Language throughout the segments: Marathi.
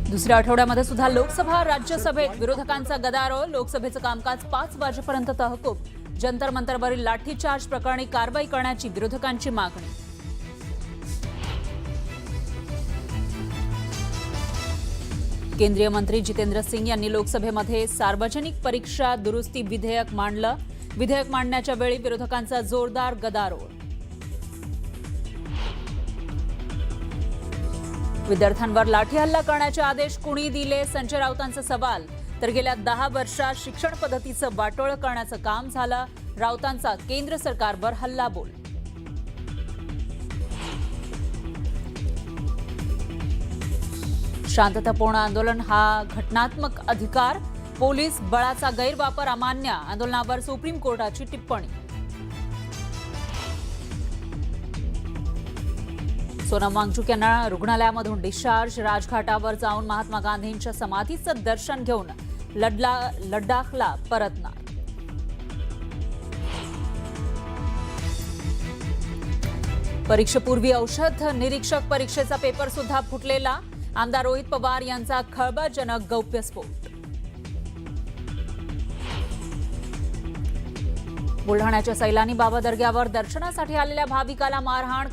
दुसऱ्या आठवड्यामध्ये सुद्धा लोकसभा राज्यसभेत विरोधकांचा गदारोळ। लोकसभेचं कामकाज 5 वाजेपर्यंत तहकूब। जंतर मंतरवरील लाठीचार्ज प्रकरणी कारवाई करण्याची विरोधकांची मागणी। केंद्रीय मंत्री जितेंद्र सिंग यांनी लोकसभेमध्ये सार्वजनिक परीक्षा दुरुस्ती विधेयक मांडलं। विधेयक मांडण्याच्या वेळी विरोधकांचा जोरदार गदारोळ। विद्यार्थ्यांवर लाठी हल्ला करण्याचे आदेश कुणी दिले? संजय राऊतांचा सवाल। तर गेल्या 10 वर्षात शिक्षण पद्धतीचं वाटोळं करण्याचं काम झालं। राऊतांचा केंद्र सरकारवर हल्लाबोल। शांततापूर्ण आंदोलन हा घटनात्मक अधिकार। पोलीस बळाचा गैरवापर अमान्य। आंदोलनावर सुप्रीम कोर्टाची टिप्पणी। सोनम वांगचुक यांना रुग्णालयामधून डिस्चार्ज। राजघाटावर जाऊन महात्मा गांधींच्या समाधीचं दर्शन घेऊन लडाखला परतणार। परीक्षेपूर्वी औषध निरीक्षक परीक्षेचा पेपर सुद्धा फुटलेला। आमदार रोहित पवार यांचा खळबळजनक गौप्यस्फोट। बुलढाण्याच्या सैलानी बाबा दर्ग्यावर दर्शनासाठी आलेल्या भाविकाला मारहाण।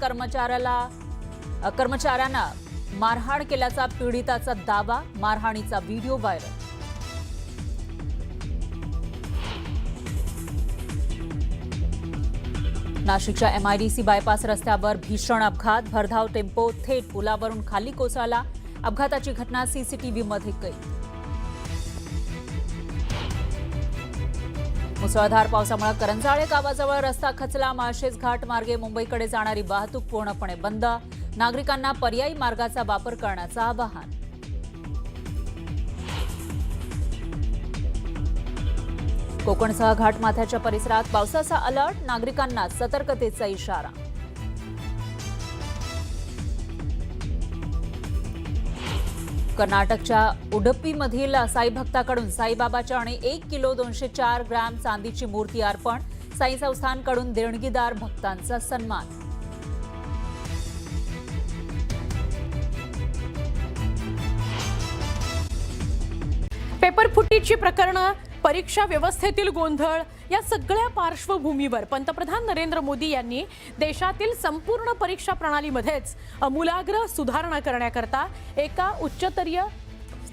कर्मचाऱ्यांना मारहाण केल्याचा पीडिताचा दावा। मारहाणीचा व्हिडिओ व्हायरल। नाशिकच्या MIDC बायपास रस्त्यावर भीषण अपघात। भरधाव टेम्पो थेट पुलावरून खाली कोसळला। अपघाताची घटना CCTVमध्ये कैद। मुसळधार पावसामुळे करंजाळे गावाजवळ रस्ता खचला। माळशेज घाट मार्गे मुंबईकडे जाणारी वाहतूक पूर्णपणे बंद। नागरिकांना पर्यायी मार्गाचा वापर करण्याचं आवाहन। कोकणसह घाटमाथ्याच्या परिसरात पावसाचा अलर्ट। नागरिकांना सतर्कतेचा इशारा। कर्नाटकच्या उडुपीमधील साई भक्ताकडून साईबाबाच्या आणि 1 किलो 204 ग्रॅम चांदीची मूर्ती अर्पण। साई संस्थानकडून देणगीदार भक्तांचा सन्मान। पेपर फुटीची प्रकरणं, परीक्षा व्यवस्थेतील गोंधळ या सगळ्या पार्श्वभूमीवर पंतप्रधान नरेंद्र मोदी यांनी देशातील संपूर्ण परीक्षा प्रणालीमध्येच आमूलाग्र सुधारणा करण्याकरता एका उच्चस्तरीय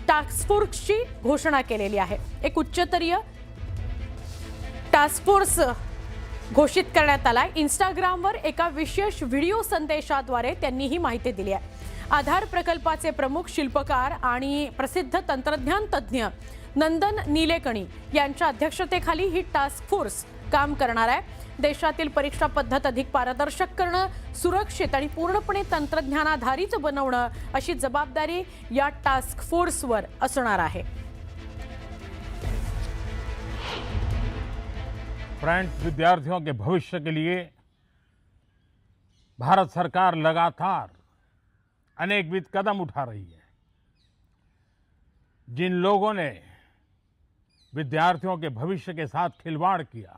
टास्क फोर्सची घोषणा केलेली आहे। एक उच्चस्तरीय टास्क फोर्स घोषित करण्यात आला। इंस्टाग्रामवर एका विशेष व्हिडिओ संदेशाद्वारे त्यांनी ही माहिती दिली आहे। आधार प्रकल्पाचे प्रमुख शिल्पकार आणि प्रसिद्ध तंत्रज्ञान तज्ज्ञ नंदन नीलेकणी यांच्या अध्यक्षतेखाली ही टास्क फोर्स काम करणार आहे। देशातील परीक्षा पद्धत अधिक पारदर्शक करणं, सुरक्षित आणि पूर्णपणे तंत्रज्ञानाधारित बनवणं अशी जबाबदारी या टास्क फोर्सवर असणार आहे। फ्रेंड्स, विद्यार्थियों के भविष्य के लिए भारत सरकार लगातार अनेकविध कदम उठा रही है। जिन लोगों ने विद्यार्थियों के भविष्य के साथ खिलवाड़ किया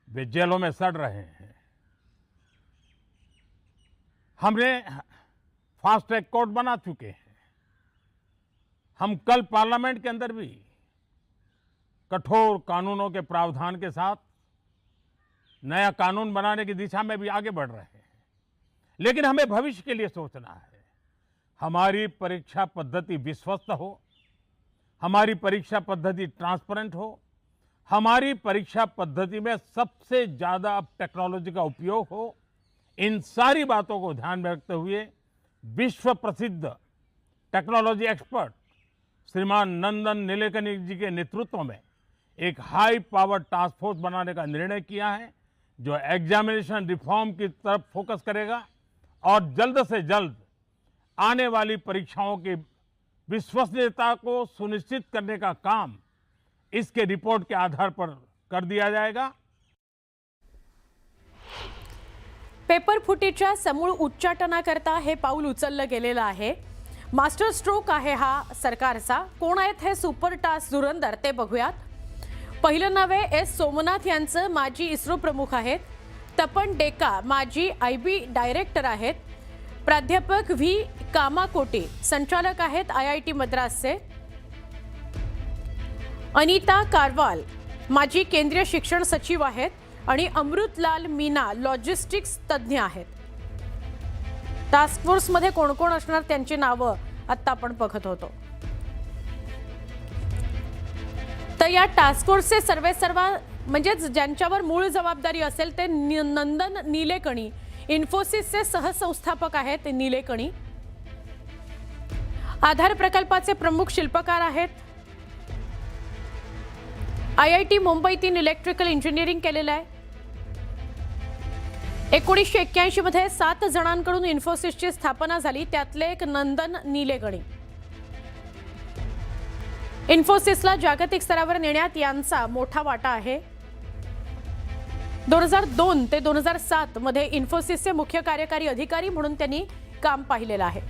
वे जेलों में सड़ रहे हैं। हमने फास्ट ट्रैक कोर्ट बना चुके हैं। हम कल पार्लियामेंट के अंदर भी कठोर कानूनों के प्रावधान के साथ नया कानून बनाने की दिशा में भी आगे बढ़ रहे हैं। लेकिन हमें भविष्य के लिए सोचना है। हमारी परीक्षा पद्धति विश्वस्त हो, हमारी परीक्षा पद्धति ट्रांसपेरेंट हो, हमारी परीक्षा पद्धति में सबसे ज़्यादा अब टेक्नोलॉजी का उपयोग हो। इन सारी बातों को ध्यान में रखते हुए विश्व प्रसिद्ध टेक्नोलॉजी एक्सपर्ट श्रीमान नंदन नीलेकनी जी के नेतृत्व में एक हाई पावर टास्क फोर्स बनाने का निर्णय किया है, जो एग्जामिनेशन रिफॉर्म की तरफ फोकस करेगा और जल्द से जल्द आने वाली परीक्षाओं की विश्वसनीयता को सुनिश्चित करने का काम इसके रिपोर्ट के आधार पर कर दिया जाएगा। पेपर फुटीच्या समूळ उच्चाटनाकरता हे पाऊल उचललं गेलेलं आहे। मास्टर स्ट्रोक आहे हा सरकारचा। कोण आहेत हे सुपर टास्क धुरंधर ते बघूयात। पहिलं नाव आहे S सोमनाथ यांचं, माजी इस्रो प्रमुख आहेत। तपन डेका माजी IB डायरेक्टर आहेत। प्राध्यापक V कामाकोटी संचालक आहेत IIT मद्रासचे. अनिता कारवाल माजी केंद्रीय शिक्षण सचिव आहेत आणि अमृतलाल मीना लॉजिस्टिक्स तज्ज्ञ आहेत. टास्क फोर्समध्ये कोण कोण असणार त्यांची नावं आता आपण बघत होतो. तर या टास्क फोर्सचे सर्वेसर्वा म्हणजेच ज्यांच्यावर मूळ जबाबदारी असेल ते नंदन निलेकणी इन्फोसिसचे सहसंस्थापक आहेत. निलेकणी आधार प्रकल्पाचे प्रमुख शिल्पकार आहेत. IIT मुंबईतील इलेक्ट्रिकल इंजिनिअरिंग केलेलं आहे. 1981 मध्ये 7 जणांकडून इन्फोसिसची स्थापना झाली, त्यातले एक नंदन निलेकणी. इन्फोसिसला जागतिक स्तरावर नेण्यात यांचा मोठा वाटा आहे. 2002 ते 2007 मध्ये इन्फोसिसचे मुख्य कार्यकारी अधिकारी म्हणून त्यांनी काम पाहिलेलं आहे.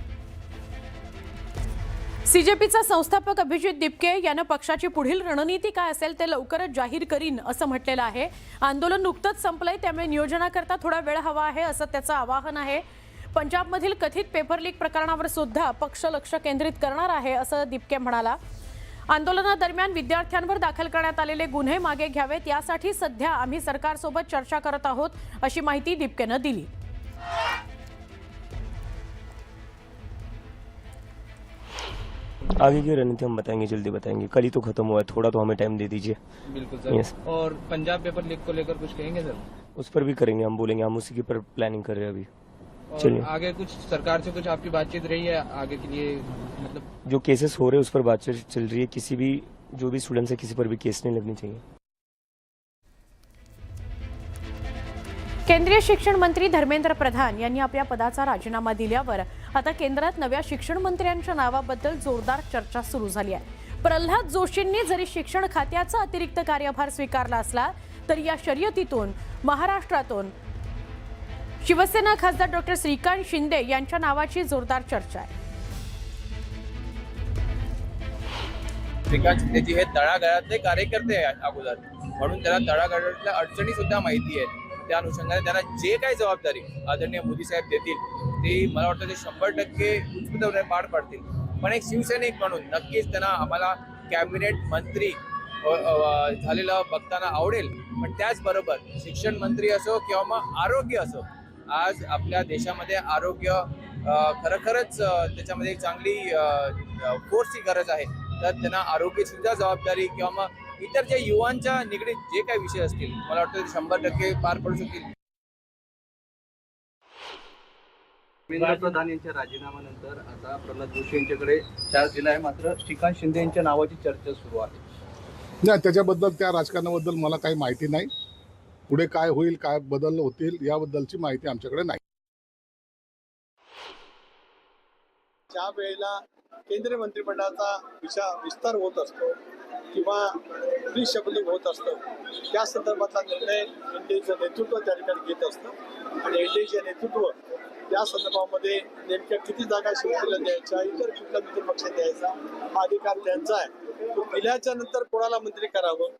CJPचा संस्थापक अभिजित दिपके यानं पक्षाची पुढील रणनीती काय असेल ते लवकरच जाहीर करीन असं म्हटलेलं आहे. आंदोलन नुकतंच संपलंय, त्यामुळे नियोजनाकरता थोडा वेळ हवा आहे असं त्याचं आवाहन आहे. पंजाबमधील कथित पेपर लीक प्रकरणावर सुद्धा पक्ष लक्ष केंद्रित करणार आहे असं दिपके म्हणाला. आंदोलनादरम्यान विद्यार्थ्यांवर दाखल करण्यात आलेले गुन्हे मागे घ्यावेत यासाठी सध्या आम्ही सरकारसोबत चर्चा करत आहोत अशी माहिती दिपकेनं दिली. आगे की रणनीति हम बताएंगे, जल्दी बताएंगे. कल ही तो खत्म हुआ है, थोड़ा तो हमें टाइम दे दीजिए. बिल्कुल सर. Yes. और पंजाब पेपर लीक को लेकर कुछ कहेंगे सर? उस पर भी करेंगे, हम बोलेंगे, हम उसी की पर प्लानिंग कर रहे हैं अभी. और चलिए. आगे कुछ सरकार से कुछ आपकी बातचीत रही है आगे के लिए, मतलब जो केसेस हो रहे हैं उस पर बातचीत चल रही है. किसी भी जो भी स्टूडेंट्स है किसी पर भी केस नहीं लगनी चाहिए. केंद्रीय शिक्षण मंत्री धर्मेंद्र प्रधान यांनी आपल्या पदाचा राजीनामा दिल्यावर आता केंद्रात नव्या शिक्षण मंत्र्यांच्या नावाबद्दल जोरदार चर्चा सुरू झाली आहे. प्रल्हाद जोशींनी जरी शिक्षण खात्याचा अतिरिक्त कार्यभार स्वीकारला असला तरी या शर्यतीतून महाराष्ट्रातून शिवसेना खासदार डॉक्टर श्रीकांत शिंदे यांच्या नावाची जोरदार चर्चा आहे. श्रीकांत शिंदेजी हे तळागाळातले कार्यकर्ते आहेत अगोदर, म्हणून त्याला तळागाळातल्या अडचणी सुद्धा माहिती आहेत. त्या अनुषंगाने त्यांना जे काही जबाबदारी आदरणीय मोदी साहेब देतील ते मला वाटतं ते 100% उत्स्फूर्तपणे पार पाडतील. पण एक शिवसैनिक म्हणून नक्कीच त्यांना आम्हाला कॅबिनेट मंत्री झालेलं बघताना आवडेल. पण त्याचबरोबर शिक्षण मंत्री असो किंवा मग आरोग्य असो, आज आपल्या देशामध्ये आरोग्य खरोखरच त्याच्यामध्ये एक चांगली फोर्सची गरज आहे. तर त्यांना आरोग्याची सुद्धा जबाबदारी किंवा मग इतर जे युवांच्या निगडीत जे काही विषय असतील मला वाटतं ते 100% पार पडू शकतील. धर्मेंद्र प्रधान यांच्या राजीनाम्यानंतर आता प्रल्हाद जोशी यांच्याकडे चार्ज दिला आहे, मात्र श्रीकांत शिंदे यांच्या नावाची चर्चा सुरू आहे. नाही, त्याच्याबद्दल त्या राजकारणाबद्दल मला काही माहिती नाही. पुढे काय होईल, काय बदल होतील याबद्दलची माहिती आमच्याकडे नाही. ज्या वेळेला केंद्रीय मंत्रिमंडळाचा विस्तार होत असतो किंवा रिशफलिंग होत असतं, त्या संदर्भातला निर्णय एनडीएचं नेतृत्व त्या ठिकाणी घेत असतं आणि एनडीएचे नेतृत्व या संदर्भामध्ये नेमक्या किती जागा शिवसेनेला द्यायच्या, इतर कुठला मित्र पक्ष द्यायचा हा अधिकार त्यांचा आहे. तो दिल्याच्या नंतर कोणाला मंत्री करावं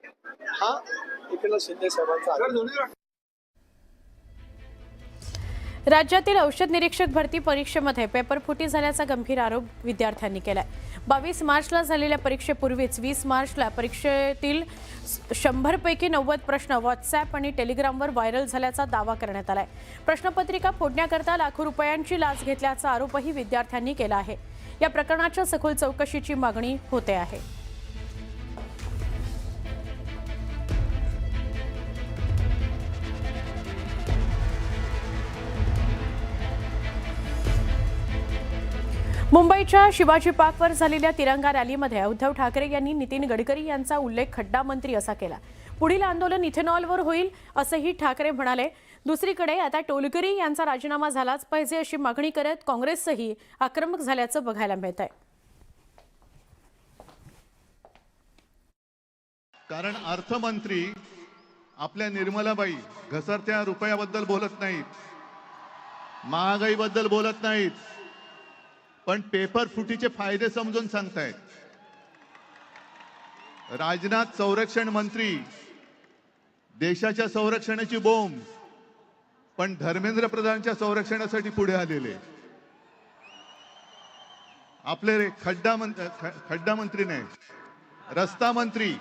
हा इकडला शिंदे साहेबांचा आहे. राज्यातील औषध निरीक्षक भरती परीक्षेमध्ये पेपरफुटी झाल्याचा गंभीर आरोप विद्यार्थ्यांनी केलाय. 22 मार्चला झालेल्या परीक्षेपूर्वीच 20 मार्चला परीक्षेतील 100 पैकी 90 प्रश्न व्हॉट्सॲप आणि टेलिग्रामवर व्हायरल झाल्याचा दावा करण्यात आलाय. प्रश्नपत्रिका फोडण्याकरता लाखो रुपयांची लाच घेतल्याचा आरोपही विद्यार्थ्यांनी केला आहे. या प्रकरणाच्या सखोल चौकशीची मागणी होते आहे. मुंबईच्या शिवाजी पार्कवर झालेल्या तिरंगा रॅलीमध्ये उद्धव ठाकरे यांनी नितीन गडकरी यांचा उल्लेख खड्डा मंत्री असा केला. पुढील आंदोलन इथेनॉलवर होईल असंही ठाकरे म्हणाले. दुसरीकडे आता टोलकरी यांचा राजीनामा झालाच पाहिजे अशी मागणी करत काँग्रेसही आक्रमक झाल्याचं बघायला मिळत आहे. कारण अर्थमंत्री आपल्या निर्मलाबाई घसरत्या रुपयाबद्दल बोलत नाहीत, महागाईबद्दल बोलत नाहीत, पण पेपर फुटीचे फायदे समजून सांगतायत. राजनाथ संरक्षण मंत्री देशाच्या संरक्षणाची बोंब, पण धर्मेंद्र प्रधानच्या संरक्षणासाठी पुढे आलेले. आपले खड्डा मंत्री नाही, रस्ता मंत्री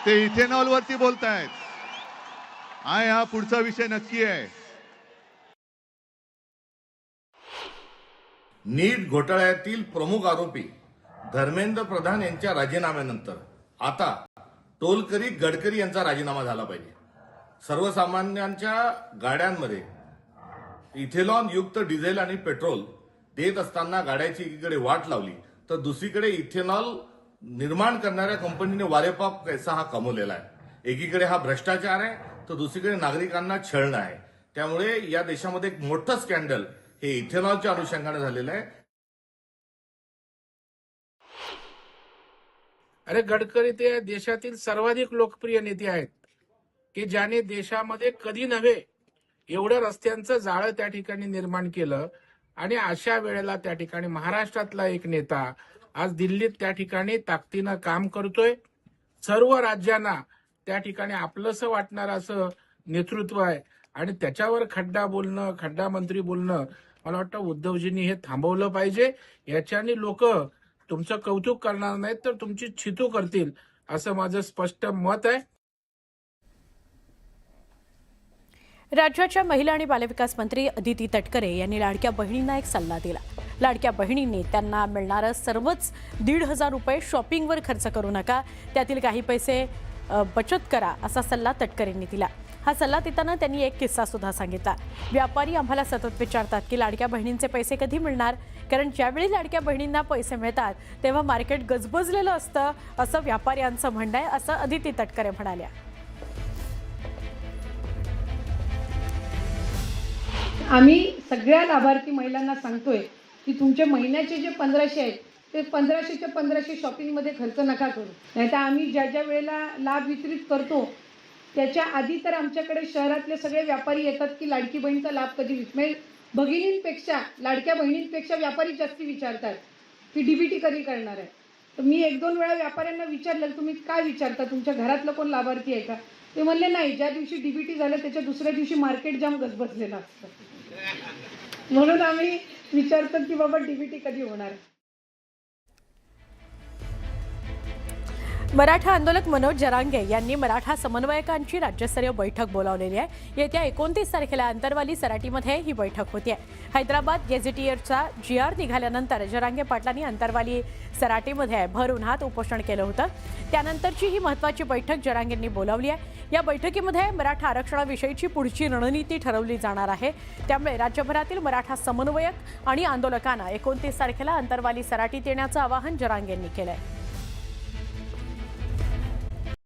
ते इथेनॉल वरती बोलतायत. हा पुढचा विषय नक्की आहे. नीट घोटाळ्यातील प्रमुख आरोपी धर्मेंद्र प्रधान यांच्या राजीनाम्यानंतर आता टोलकरी गडकरी यांचा राजीनामा झाला पाहिजे. सर्वसामान्यांच्या गाड्यांमध्ये इथेनॉल युक्त डिझेल आणि पेट्रोल देत असताना गाड्याची एकीकडे वाट लावली तर दुसरीकडे इथेनॉल निर्माण करणाऱ्या कंपनीने वारेपाप पैसा हा कमवलेला आहे. एकीकडे हा भ्रष्टाचार आहे तर दुसरीकडे नागरिकांना छळणं आहे. त्यामुळे या देशामध्ये एक मोठं स्कॅन्डल हे इथेनॉलच्या अनुषंगाने झालेलं आहे. अरे गडकरी ते देशातील सर्वाधिक लोकप्रिय नेते आहेत की ज्याने देशामध्ये कधी नव्हे एवढं रस्त्यांचं जाळं त्या ठिकाणी निर्माण केलं. आणि अशा वेळेला त्या ठिकाणी महाराष्ट्रातला एक नेता आज दिल्लीत त्या ठिकाणी ताकदीनं काम करतोय. सर्व राज्यांना त्या ठिकाणी आपलंसं वाटणारं असं नेतृत्व आहे आणि त्याच्यावर खड्डा मंत्री बोलणं मला वाटतं उद्धवजींनी हे थांबवलं पाहिजे. याच्याने लोक तुमचं कौतुक करणार नाहीत तर तुमची छितू करतील असं माझं स्पष्ट मत आहे. राज्याच्या महिला आणि बालविकास मंत्री अदिती तटकरे यांनी लाडक्या बहिणींना एक सल्ला दिला. लाडक्या बहिणींनी त्यांना मिळणारं सर्वच 1,500 रुपये शॉपिंगवर खर्च करू नका, त्यातील काही पैसे बचत करा असा सल्ला तटकरेंनी दिला. हा सल्ला देताना त्यांनी एक किस्सा सुद्धा सांगितला. व्यापारी आम्हाला सतत विचारतात की लाडक्या बहिणींचे पैसे कधी मिळणार, कारण ज्यावेळी लाडक्या बहिणींना पैसे मिळतात तेव्हा मार्केट गजबजलेलं असतं असं व्यापाऱ्यांचं म्हणणं आहे, असं अदिती तटकरे म्हणाल्या. आम्ही सगळ्या लाभार्थी महिलांना सांगतोय की तुमचे महिन्याचे जे 1500 आहेत ते 1500च्या 1500 शॉपिंगमध्ये खर्च नका करू. नाहीतर आम्ही ज्या ज्या वेळेला लाभ वितरित करतो त्याच्या आधी तर आमच्याकडे शहरातले सगळे व्यापारी येतात की लाडकी बहीणचा लाभ कधी म्हणजे भगिनींपेक्षा लाडक्या बहिणींपेक्षा व्यापारी जास्ती विचारतात की डीबीटी कधी करणार आहे. तर मी 1-2 वेळा व्यापाऱ्यांना विचारलं तुम्ही काय विचारता, तुमच्या घरातलं कोण लाभार्थी आहे का. ते म्हणले नाही, ज्या दिवशी डीबीटी झालं त्याच्या दुसऱ्या दिवशी मार्केट जाम गजबजलेलं असतं. म्हणून आम्ही विचारतो की बाबा डीबीटी कधी होणार. मराठा आंदोलक मनोज जरांगे यांनी मराठा समन्वयकांची राज्यस्तरीय बैठक बोलावलेली आहे. येत्या 29 तारखेला अंतरवाली सराटीमध्ये ही बैठक होते. हैदराबाद गेझेटियरचा GR निघाल्यानंतर जरांगे पाटलांनी अंतरवाली सराटीमध्ये भर उन्हात उपोषण केलं होतं. त्यानंतरची ही महत्त्वाची बैठक जरांगेंनी बोलावली आहे. या बैठकीमध्ये मराठा आरक्षणाविषयीची पुढची रणनीती ठरवली जाणार आहे. त्यामुळे राज्यभरातील मराठा समन्वयक आणि आंदोलकांना 29 तारखेला अंतरवाली सराटीत येण्याचं आवाहन जरांगेंनी केलं आहे.